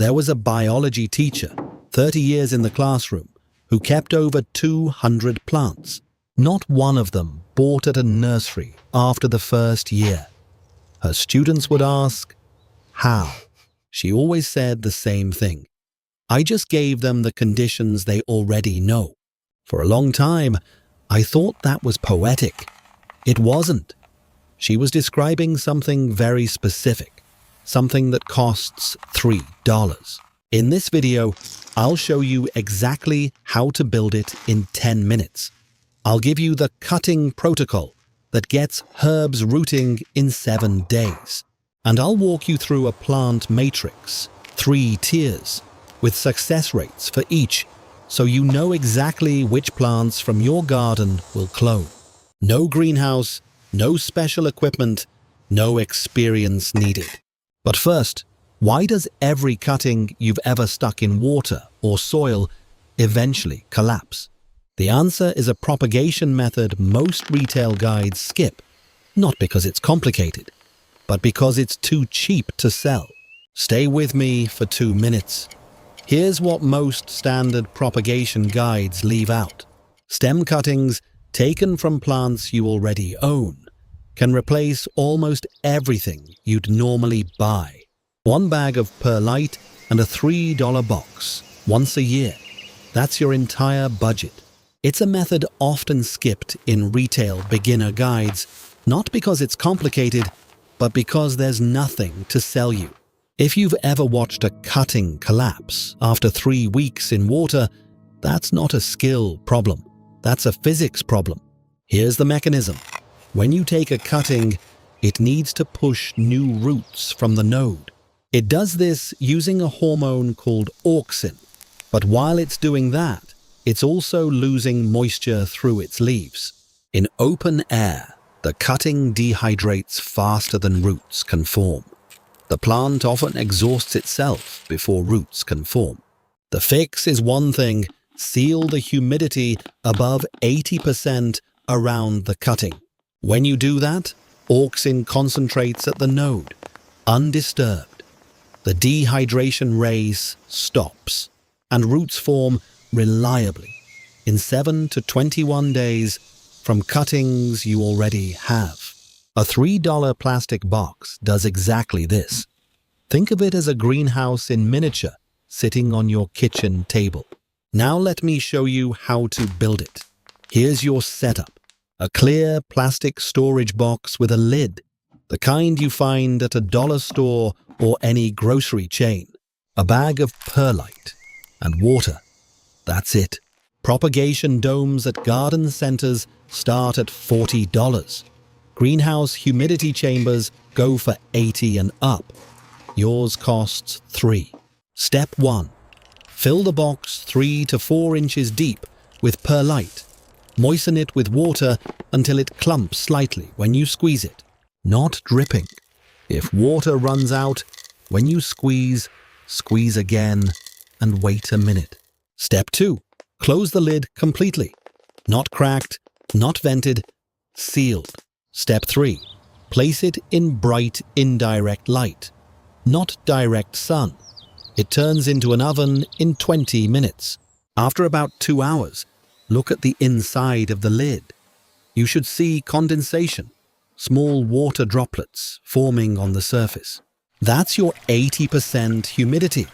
There was a biology teacher, 30 years in the classroom, who kept over 200 plants. Not one of them bought at a nursery after the first year. Her students would ask, "How?" She always said the same thing: "I just gave them the conditions they already know." For a long time, I thought that was poetic. It wasn't. She was describing something very specific, something that costs $3. In this video, I'll show you exactly how to build it in 10 minutes. I'll give you the cutting protocol that gets herbs rooting in 7 days. And I'll walk you through a plant matrix, 3 tiers, with success rates for each, so you know exactly which plants from your garden will clone. No greenhouse, no special equipment, no experience needed. But first, why does every cutting you've ever stuck in water or soil eventually collapse? The answer is a propagation method most retail guides skip, not because it's complicated, but because it's too cheap to sell. Stay with me for 2 minutes. Here's what most standard propagation guides leave out. Stem cuttings taken from plants you already own can replace almost everything you'd normally buy. 1 bag of perlite and a $3 box once a year. That's your entire budget. It's a method often skipped in retail beginner guides, not because it's complicated, but because there's nothing to sell you. If you've ever watched a cutting collapse after 3 weeks in water, that's not a skill problem. That's a physics problem. Here's the mechanism. When you take a cutting, it needs to push new roots from the node. It does this using a hormone called auxin. But while it's doing that, it's also losing moisture through its leaves. In open air, the cutting dehydrates faster than roots can form. The plant often exhausts itself before roots can form. The fix is one thing: seal the humidity above 80% around the cutting. When you do that, auxin concentrates at the node, undisturbed. The dehydration race stops, and roots form reliably in 7 to 21 days from cuttings you already have. A $3 plastic box does exactly this. Think of it as a greenhouse in miniature sitting on your kitchen table. Now let me show you how to build it. Here's your setup. A clear plastic storage box with a lid, the kind you find at a dollar store or any grocery chain. A bag of perlite and water. That's it. Propagation domes at garden centers start at $40. Greenhouse humidity chambers go for $80 and up. Yours costs $3. Step 1. Fill the box 3 to 4 inches deep with perlite. Moisten it with water until it clumps slightly when you squeeze it, not dripping. If water runs out, when you squeeze, squeeze again and wait a minute. Step 2. Close the lid completely. Not cracked, not vented, sealed. Step 3. Place it in bright indirect light, not direct sun. It turns into an oven in 20 minutes. After about 2 hours, look at the inside of the lid. You should see condensation, small water droplets forming on the surface. That's your 80% humidity.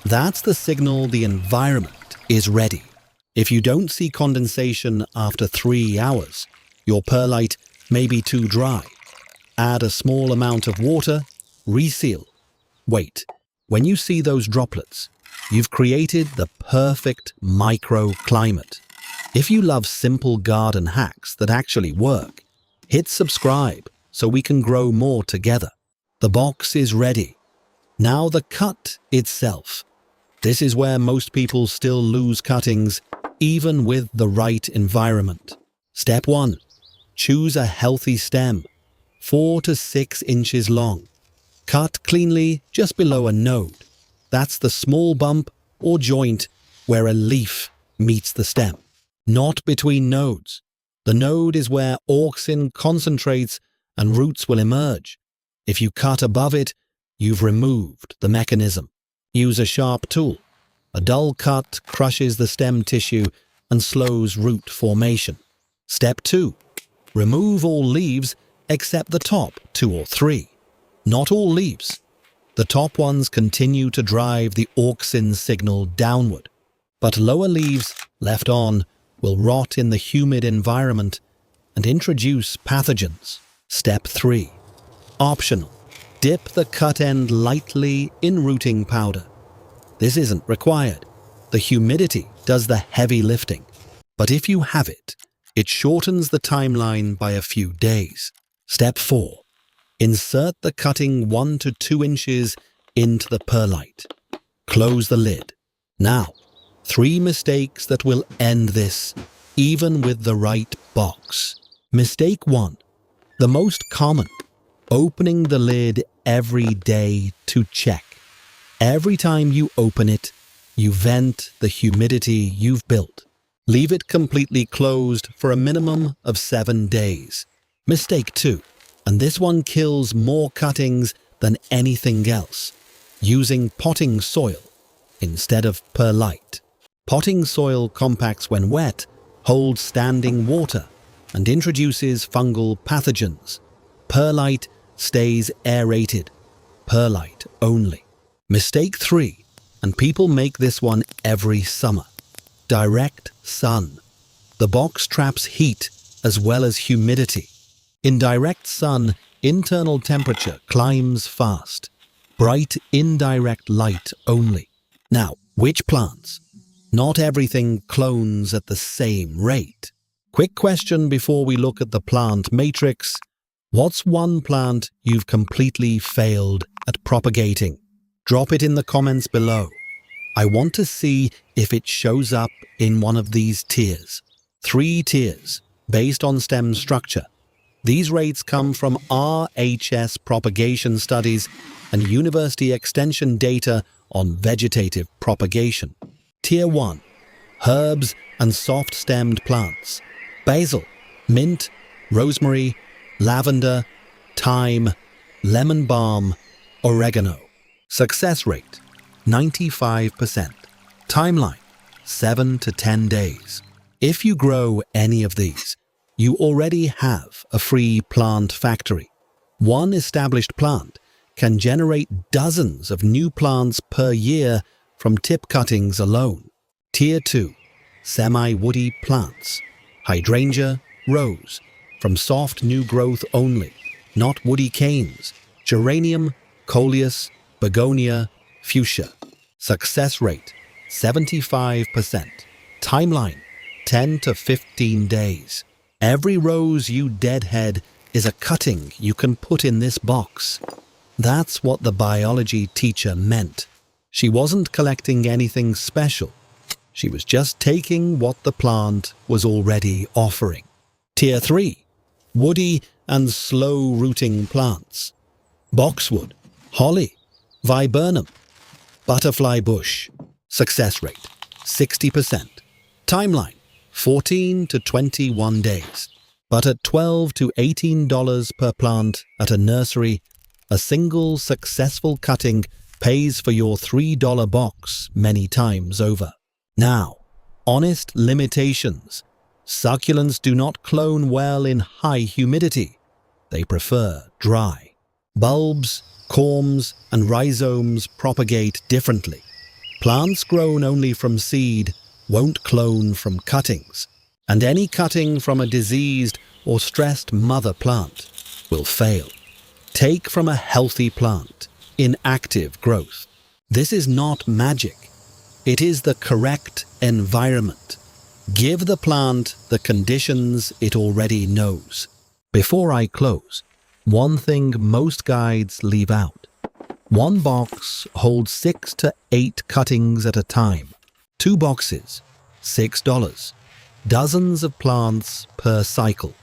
That's the signal the environment is ready. If you don't see condensation after 3 hours, your perlite may be too dry. Add a small amount of water, reseal. Wait. When you see those droplets, you've created the perfect microclimate. If you love simple garden hacks that actually work, hit subscribe so we can grow more together. The box is ready. Now the cut itself. This is where most people still lose cuttings, even with the right environment. Step 1. Choose a healthy stem, 4 to 6 inches long. Cut cleanly just below a node. That's the small bump or joint where a leaf meets the stem. Not between nodes. The node is where auxin concentrates and roots will emerge. If you cut above it, you've removed the mechanism. Use a sharp tool. A dull cut crushes the stem tissue and slows root formation. Step 2. Remove all leaves except the top 2 or 3. Not all leaves. The top ones continue to drive the auxin signal downward, but lower leaves left on will rot in the humid environment and introduce pathogens. Step 3. Optional. Dip the cut end lightly in rooting powder. This isn't required. The humidity does the heavy lifting. But if you have it, it shortens the timeline by a few days. Step 4. Insert the cutting 1 to 2 inches into the perlite. Close the lid. Now, 3 mistakes that will end this, even with the right box. Mistake 1. The most common. Opening the lid every day to check. Every time you open it, you vent the humidity you've built. Leave it completely closed for a minimum of 7 days. Mistake 2. And this one kills more cuttings than anything else. Using potting soil instead of perlite. Potting soil compacts when wet, holds standing water, and introduces fungal pathogens. Perlite stays aerated. Perlite only. Mistake 3, and people make this one every summer. Direct sun. The box traps heat as well as humidity. In direct sun, internal temperature climbs fast. Bright indirect light only. Now, which plants? Not everything clones at the same rate. Quick question before we look at the plant matrix. What's one plant you've completely failed at propagating? Drop it in the comments below. I want to see if it shows up in one of these tiers. 3 tiers, based on stem structure. These rates come from RHS propagation studies and university extension data on vegetative propagation. Tier 1. Herbs and soft-stemmed plants. Basil, mint, rosemary, lavender, thyme, lemon balm, oregano. Success rate, 95%. Timeline, 7 to 10 days. If you grow any of these, you already have a free plant factory. One established plant can generate dozens of new plants per year from tip cuttings alone. Tier 2. Semi-woody plants. Hydrangea, rose, from soft new growth only, not woody canes. Geranium, coleus, begonia, fuchsia. Success rate, 75%. Timeline, 10 to 15 days. Every rose you deadhead is a cutting you can put in this box. That's what the biology teacher meant. She wasn't collecting anything special. She was just taking what the plant was already offering. Tier 3. Woody and slow-rooting plants. Boxwood, holly, viburnum, butterfly bush. Success rate, 60%. Timeline, 14 to 21 days. But at $12 to $18 per plant at a nursery, a single successful cutting pays for your $3 box many times over. Now, honest limitations. Succulents do not clone well in high humidity. They prefer dry. Bulbs, corms, and rhizomes propagate differently. Plants grown only from seed won't clone from cuttings, and any cutting from a diseased or stressed mother plant will fail. Take from a healthy plant in active growth. This is not magic. It is the correct environment. Give the plant the conditions it already knows. Before I close, one thing most guides leave out. One box holds 6 to 8 cuttings at a time. 2 boxes, $6. Dozens of plants per cycle.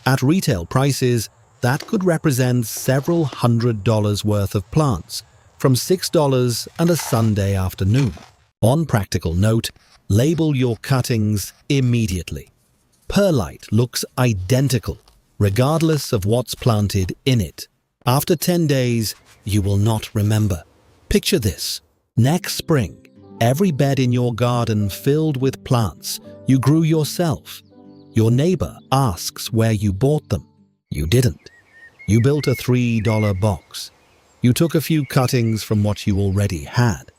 At retail prices, that could represent several $100s worth of plants from $6 and a Sunday afternoon. On practical note, label your cuttings immediately. Perlite looks identical, regardless of what's planted in it. After 10 days, you will not remember. Picture this. Next spring, every bed in your garden filled with plants you grew yourself. Your neighbor asks where you bought them. You didn't. You built a $3 box. You took a few cuttings from what you already had.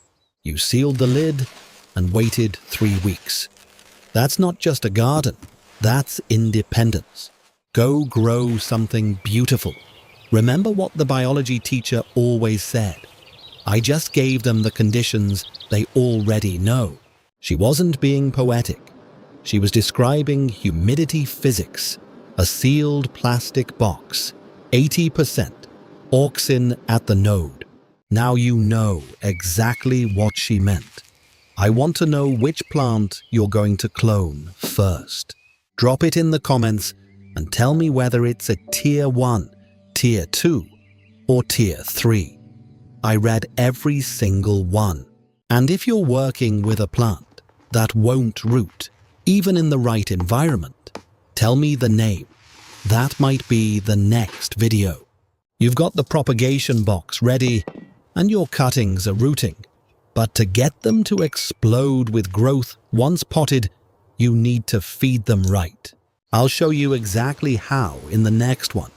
You sealed the lid and waited 3 weeks. That's not just a garden. That's independence. Go grow something beautiful. Remember what the biology teacher always said. I just gave them the conditions they already know. She wasn't being poetic. She was describing humidity physics. A sealed plastic box, 80%, auxin at the node. Now you know exactly what she meant. I want to know which plant you're going to clone first. Drop it in the comments and tell me whether it's a tier 1, tier 2, or tier 3. I read every single one. And if you're working with a plant that won't root, even in the right environment, tell me the name. That might be the next video. You've got the propagation box ready and your cuttings are rooting. But to get them to explode with growth once potted, you need to feed them right. I'll show you exactly how in the next one.